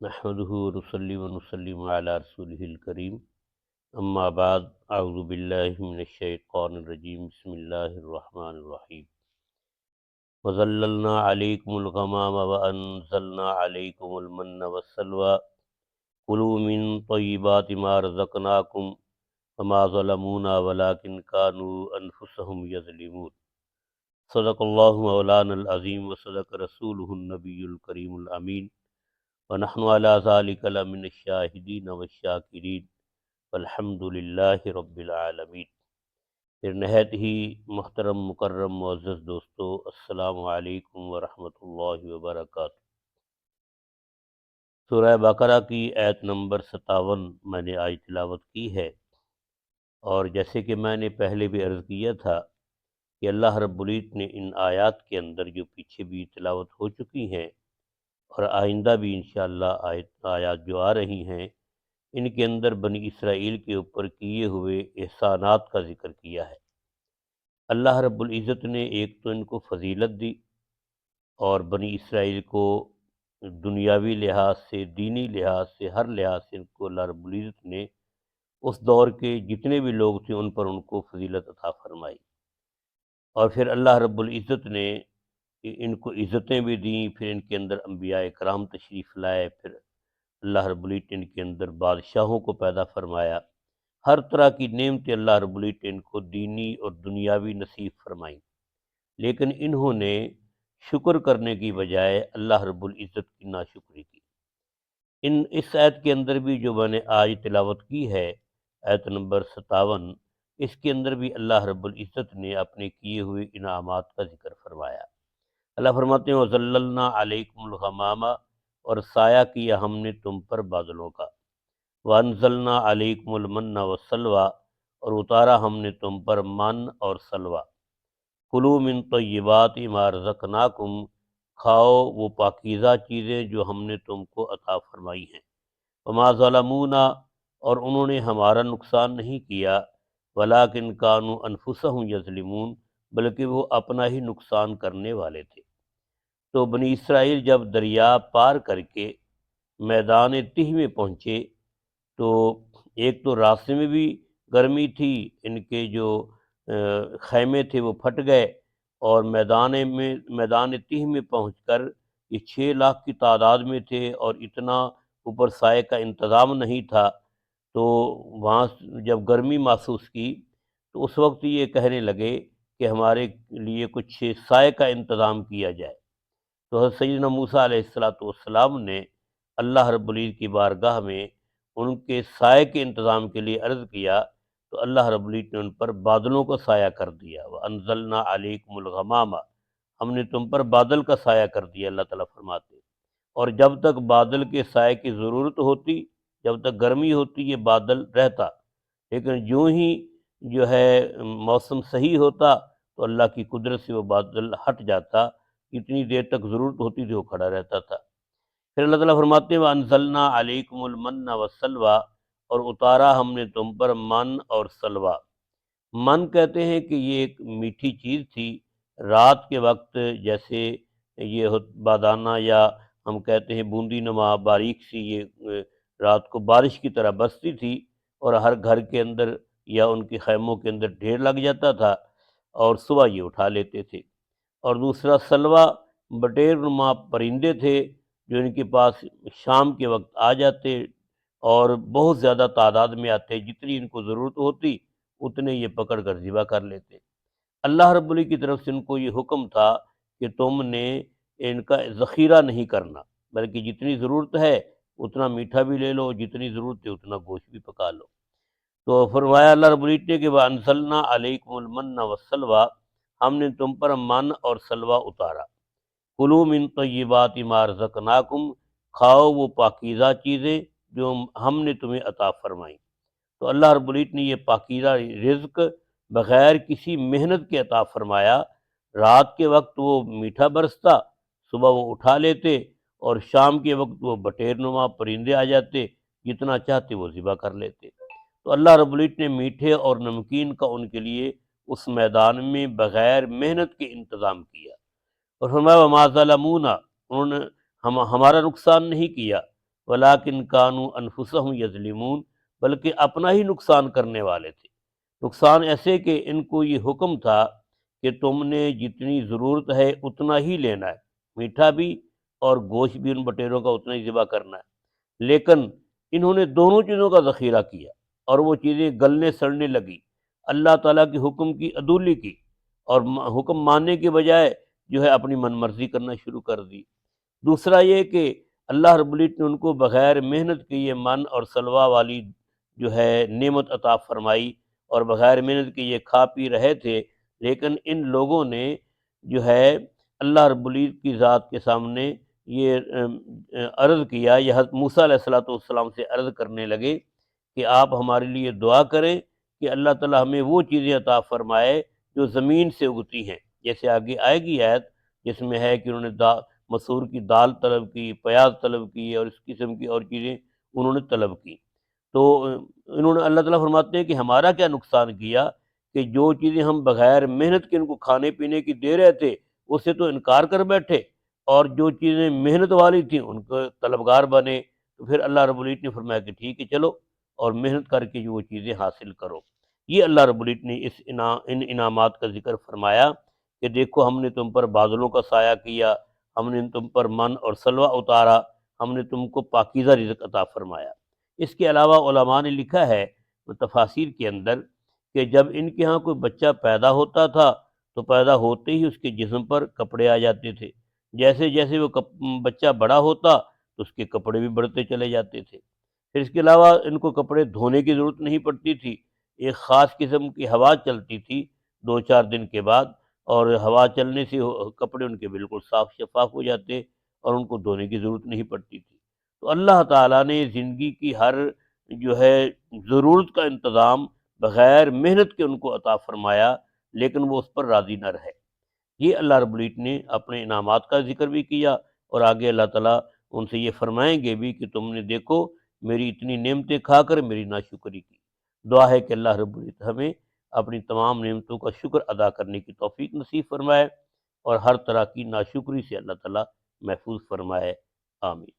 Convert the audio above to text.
نحمده ونصلي ونسلم على رسوله الكريم اما بعد اعوذ باللہ من الشیطان الرجیم بسم اللہ الرحمن الرحیم وظللنا علیکم الغمام وانزلنا علیکم المن والسلوى كلوا من طیبات ما رزقناکم وما ظلمونا ولكن كانوا انفسهم یظلمون صدق اللہ مولانا العظیم وصدق رسولہ النبی الکریم الامین ونحن على ذلك لمن الشاہدین والشاکرین والحمد للہ رب العالمین۔ پھر نہایت ہی محترم مکرم معزز دوستو، السلام علیکم ورحمۃ اللہ وبرکاتہ۔ سورہ بقرہ کی آیت نمبر 57 میں نے آج تلاوت کی ہے، اور جیسے کہ میں نے پہلے بھی عرض کیا تھا کہ اللہ رب العزت نے ان آیات کے اندر جو پیچھے بھی تلاوت ہو چکی ہیں اور آئندہ بھی انشاءاللہ آیات جو آ رہی ہیں، ان کے اندر بنی اسرائیل کے اوپر کیے ہوئے احسانات کا ذکر کیا ہے۔ اللہ رب العزت نے ایک تو ان کو فضیلت دی، اور بنی اسرائیل کو دنیاوی لحاظ سے، دینی لحاظ سے، ہر لحاظ سے ان کو اللہ رب العزت نے اس دور کے جتنے بھی لوگ تھے ان پر ان کو فضیلت عطا فرمائی، اور پھر اللہ رب العزت نے ان کو عزتیں بھی دیں، پھر ان کے اندر انبیاء کرام تشریف لائے، پھر اللہ رب العزت نے ان کے اندر بادشاہوں کو پیدا فرمایا، ہر طرح کی نعمتیں اللہ رب العزت نے ان کو دینی اور دنیاوی نصیب فرمائیں، لیکن انہوں نے شکر کرنے کی بجائے اللہ رب العزت کی ناشکری کی۔ اس آیت کے اندر بھی جو میں نے آج تلاوت کی ہے، آیت نمبر 57، اس کے اندر بھی اللہ رب العزت نے اپنے کیے ہوئے انعامات کا ذکر فرمایا۔ اللہ فرماتے ہیں وَظَلَّلْنَا عَلَيْكُمُ الْغَمَامَ، اور سایہ کیا ہم نے تم پر بادلوں کا، وَأَنزَلْنَا عَلَيْكُمُ الْمَنَّ وَالسَّلْوَىٰ، اور اتارا ہم نے تم پر من اور سلوہ، کلوا من طیبات ما رزقناکم، کھاؤ وہ پاکیزہ چیزیں جو ہم نے تم کو عطا فرمائی ہیں، وما ظلمونا، اور انہوں نے ہمارا نقصان نہیں کیا، ولکن کانوا انفسہم یظلمون، بلکہ وہ اپنا ہی نقصان کرنے والے تھے۔ تو بنی اسرائیل جب دریا پار کر کے میدان تہ میں پہنچے، تو ایک تو راستے میں بھی گرمی تھی، ان کے جو خیمے تھے وہ پھٹ گئے، اور میدان تہ میں پہنچ کر یہ 6 لاکھ کی تعداد میں تھے، اور اتنا اوپر سائے کا انتظام نہیں تھا، تو وہاں جب گرمی محسوس کی تو اس وقت یہ کہنے لگے کہ ہمارے لیے کچھ سائے کا انتظام کیا جائے۔ تو حضرت سیدنا موسیٰ علیہ السلام نے اللہ رب العزت کی بارگاہ میں ان کے سائے کے انتظام کے لیے عرض کیا، تو اللہ رب العزت نے ان پر بادلوں کا سایہ کر دیا۔ وَأَنزَلْنَا عَلَيْكُمُ الْغَمَامَ، ہم نے تم پر بادل کا سایہ کر دیا، اللہ تعالیٰ فرماتے ہیں۔ اور جب تک بادل کے سائے کی ضرورت ہوتی، جب تک گرمی ہوتی، یہ بادل رہتا، لیکن جو ہی جو ہے موسم صحیح ہوتا تو اللہ کی قدرت سے وہ بادل ہٹ جاتا، اتنی دیر تک ضرورت ہوتی تھی وہ کھڑا رہتا تھا۔ پھر اللہ تعالیٰ فرماتے ہیں وَأَنزَلْنَا عَلَيْكُمُ الْمَنَّ وَالسَّلْوَىٰ، اور اتارا ہم نے تم پر من اور سلوہ۔ من کہتے ہیں کہ یہ ایک میٹھی چیز تھی، رات کے وقت جیسے یہ بادانہ یا ہم کہتے ہیں بوندی نما باریک سی یہ رات کو بارش کی طرح برستی تھی، اور ہر گھر کے اندر یا ان کے خیموں کے اندر ڈھیر لگ جاتا تھا، اور صبح یہ اٹھا لیتے تھے۔ اور دوسرا سلوہ، بٹیر نما پرندے تھے جو ان کے پاس شام کے وقت آ جاتے، اور بہت زیادہ تعداد میں آتے، جتنی ان کو ضرورت ہوتی اتنے یہ پکڑ کر ذبح کر لیتے۔ اللہ رب العزت کی طرف سے ان کو یہ حکم تھا کہ تم نے ان کا ذخیرہ نہیں کرنا، بلکہ جتنی ضرورت ہے اتنا میٹھا بھی لے لو، جتنی ضرورت ہے اتنا گوشت بھی پکا لو۔ تو فرمایا اللہ رب العزت نے کہ وَأَنزَلْنَا عَلَيْكُمُ الْمَنَّ وَالسَّلْوَىٰ، ہم نے تم پر من اور سلوہ اتارا، کلوا من طیبات ما رزقناکم، کھاؤ وہ پاکیزہ چیزیں جو ہم نے تمہیں عطا فرمائیں۔ تو اللہ رب العزت نے یہ پاکیزہ رزق بغیر کسی محنت کے عطا فرمایا۔ رات کے وقت وہ میٹھا برستا، صبح وہ اٹھا لیتے، اور شام کے وقت وہ بٹیر نما پرندے آ جاتے، جتنا چاہتے وہ ذبح کر لیتے۔ تو اللہ رب العزت نے میٹھے اور نمکین کا ان کے لیے اس میدان میں بغیر محنت کے انتظام کیا، اور فرمایا وما ظلمونا، انہوں نے ہمارا نقصان نہیں کیا، ولیکن کانوا انفسہم یظلمون، بلکہ اپنا ہی نقصان کرنے والے تھے۔ نقصان ایسے کہ ان کو یہ حکم تھا کہ تم نے جتنی ضرورت ہے اتنا ہی لینا ہے، میٹھا بھی اور گوشت بھی ان بٹیروں کا اتنا ہی ذبح کرنا ہے، لیکن انہوں نے دونوں چیزوں کا ذخیرہ کیا اور وہ چیزیں گلنے سڑنے لگی، اللہ تعالیٰ کے حکم کی عدولی کی اور حکم ماننے کے بجائے جو ہے اپنی من مرضی کرنا شروع کر دی۔ دوسرا یہ کہ اللہ رب العزت نے ان کو بغیر محنت کے یہ من اور سلوہ والی جو ہے نعمت عطا فرمائی، اور بغیر محنت کے یہ کھا پی رہے تھے، لیکن ان لوگوں نے جو ہے اللہ رب العزت کی ذات کے سامنے یہ عرض کیا، یہ حضرت موسیٰ علیہ السلام سے عرض کرنے لگے کہ آپ ہمارے لیے دعا کریں کہ اللہ تعالیٰ ہمیں وہ چیزیں عطا فرمائے جو زمین سے اگتی ہیں، جیسے آگے آئے گی آیت جس میں ہے کہ انہوں نے مسور کی دال طلب کی، پیاز طلب کی، اور اس قسم کی اور چیزیں انہوں نے طلب کی۔ تو انہوں نے اللہ تعالیٰ فرماتے ہیں کہ ہمارا کیا نقصان کیا کہ جو چیزیں ہم بغیر محنت کے ان کو کھانے پینے کی دے رہے تھے اس سے تو انکار کر بیٹھے، اور جو چیزیں محنت والی تھیں ان کو طلبگار بنے۔ تو پھر اللہ رب العزت نے فرمایا کہ ٹھیک ہے چلو اور محنت کر کے جو وہ چیزیں حاصل کرو۔ یہ اللہ رب العزت نے ان انعامات کا ذکر فرمایا کہ دیکھو ہم نے تم پر بادلوں کا سایہ کیا، ہم نے تم پر من اور سلوہ اتارا، ہم نے تم کو پاکیزہ رزق عطا فرمایا۔ اس کے علاوہ علماء نے لکھا ہے تفاسیر کے اندر کہ جب ان کے ہاں کوئی بچہ پیدا ہوتا تھا تو پیدا ہوتے ہی اس کے جسم پر کپڑے آ جاتے تھے، جیسے جیسے وہ بچہ بڑا ہوتا تو اس کے کپڑے بھی بڑھتے چلے جاتے تھے۔ پھر اس کے علاوہ ان کو کپڑے دھونے کی ضرورت نہیں پڑتی تھی، ایک خاص قسم کی ہوا چلتی تھی 2-4 دن کے بعد، اور ہوا چلنے سے کپڑے ان کے بالکل صاف شفاف ہو جاتے اور ان کو دھونے کی ضرورت نہیں پڑتی تھی۔ تو اللہ تعالیٰ نے زندگی کی ہر جو ہے ضرورت کا انتظام بغیر محنت کے ان کو عطا فرمایا، لیکن وہ اس پر راضی نہ رہے۔ یہ اللہ رب العزت نے اپنے انعامات کا ذکر بھی کیا، اور آگے اللہ تعالیٰ ان سے یہ فرمائیں گے بھی کہ تم نے دیکھو میری اتنی نعمتیں کھا کر میری ناشکری کی۔ دعا ہے کہ اللہ رب العزت ہمیں اپنی تمام نعمتوں کا شکر ادا کرنے کی توفیق نصیب فرمائے اور ہر طرح کی ناشکری سے اللہ تعالیٰ محفوظ فرمائے۔ آمین۔